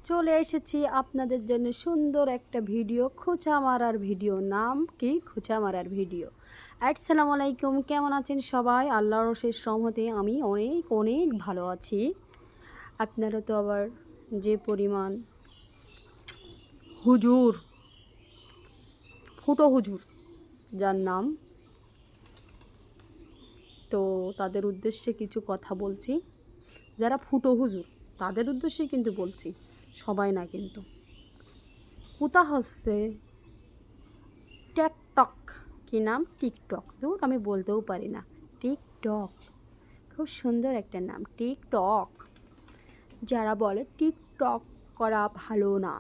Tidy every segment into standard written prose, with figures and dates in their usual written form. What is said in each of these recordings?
চলে এসেছি আপনাদের জন্য সুন্দর একটা ভিডিও, খোঁচা মারার ভিডিও। নাম কি? খোঁচা মারার ভিডিও। আসসালামু আলাইকুম, কেমন আছেন সবাই? আল্লাহর অশেষ রহমতে আমি অনেক অনেক ভালো আছি। আপনারা তো আবার যে পরিমাণ হুজুর, ফুটো হুজুর যার নাম, তো তাদের উদ্দেশ্যে কিছু কথা বলছি। যারা ফুটো হুজুর তাদের উদ্দেশ্যে কিন্তু বলছি, সবাই না কিন্তু। কোথা হচ্ছে টিকটক, কি নাম? টিকটক। দূর, আমি বলতেও পারি না। টিকটক খুব সুন্দর একটা নাম, টিকটক। যারা বলে টিকটক করা ভালো না,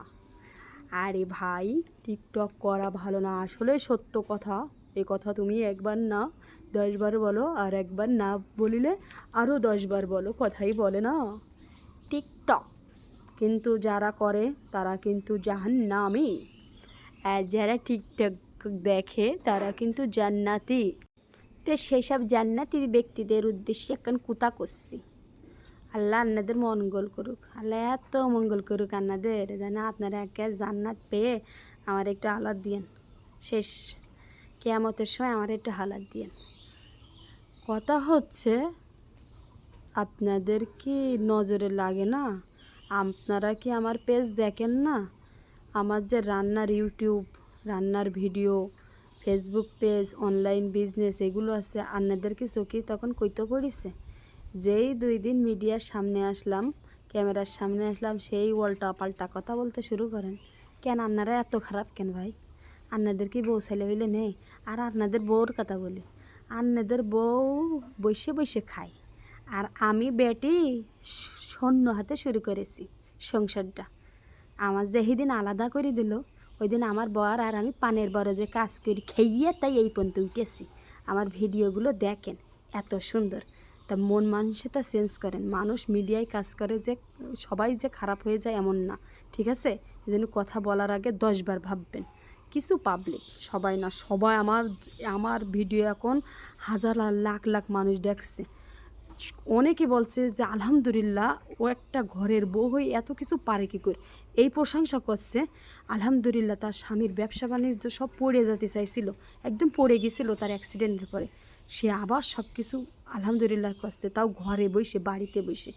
আরে ভাই, টিকটক করা ভালো না আসলে সত্য কথা। এ কথা তুমি একবার না 10 বার বলো, আর একবার না বলিলে আরও 10 বার বলো, কথাই বলে না টিকটক। কিন্তু যারা করে তারা কিন্তু জাহান্নামী, আর যারা টিকটক দেখে তারা কিন্তু জান্নাতি। তো সেসব জান্নাতি ব্যক্তিদের উদ্দেশ্যে এখন কুতা করছি। আল্লাহ আপনাদের মঙ্গল করুক, আল্লাহ এত মঙ্গল করুক আপনাদের, যেন আপনারা একে জান্নাত পেয়ে আমার একটু হালাত দিয়েন। শেষ কিয়ামতের সময় আমার একটু হালাত দিয়েন। কথা হচ্ছে, আপনাদের কি নজরে লাগে না? আপনারা কি আমার পেজ দেখেন না? আমার যে রান্নার ইউটিউব, রান্নার video, Facebook page, online business এগুলো আছে, আপনাদের কি চোখে তখন কইতে পড়িছে? যেই 2 দিন মিডিয়ার সামনে আসলাম, ক্যামেরার সামনে আসলাম, সেই উল্টা পাল্টা কথা বলতে শুরু করেন। কেন আপনারা এত খারাপ কেন ভাই? আপনাদের কি বউ ছেলে হইলে নেই? আর আপনাদের বউর কথা বলি, আপনাদের বউ বসে বসে খায়, আর আমি বেটি শূন্য হাতে শুরু করেছি সংসারটা। আমার যেদিন আলাদা করে দিল, ওই দিন আমার বর আর আমি পানের বড় যে কাজ করি খেয়ে তাই এই পর্যন্ত উঠেছি। আমার ভিডিওগুলো দেখেন, এত সুন্দর। তা মন মানসিকতা চেঞ্জ করেন। মানুষ মিডিয়ায় কাজ করে যে সবাই যে খারাপ হয়ে যায় এমন না, ঠিক আছে? এই জন্য কথা বলার আগে 10 বার ভাববেন। কিছু পাবলিক, সবাই না, সবাই আমার ভিডিও এখন হাজার লাখ লাখ মানুষ দেখছে। অনেকে বলছে যে আলহামদুলিল্লাহ, ও একটা ঘরের বউ হয়ে এত কিছু পারে কী করে, এই প্রশংসা করছে। আলহামদুলিল্লাহ, তার স্বামীর ব্যবসা বাণিজ্য সব পড়ে যেতে চাইছিল, একদম পড়ে গেছিলো তার অ্যাক্সিডেন্টের পরে। সে আবার সব কিছু আলহামদুলিল্লাহ করছে, তাও ঘরে বসে, বাড়িতে বসে।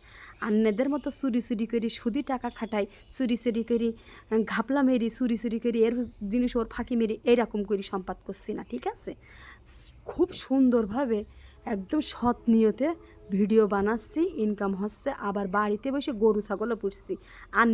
আন্নাদের মতো চুরি চুরি করি, সুদি টাকা খাটাই, চুরি চুরি করি, ঘাপলা মেরি, চুরি চুরি করি, এর জিনিস ওর ফাঁকি মেরি, এইরকম করি সম্পাদ করছি না, ঠিক আছে? খুব সুন্দরভাবে একদম সৎ নিয়তে ভিডিও বানাচ্ছি, ইনকাম হচ্ছে, আবার বাড়িতে বসে গরু ছাগলও পুষছি। আর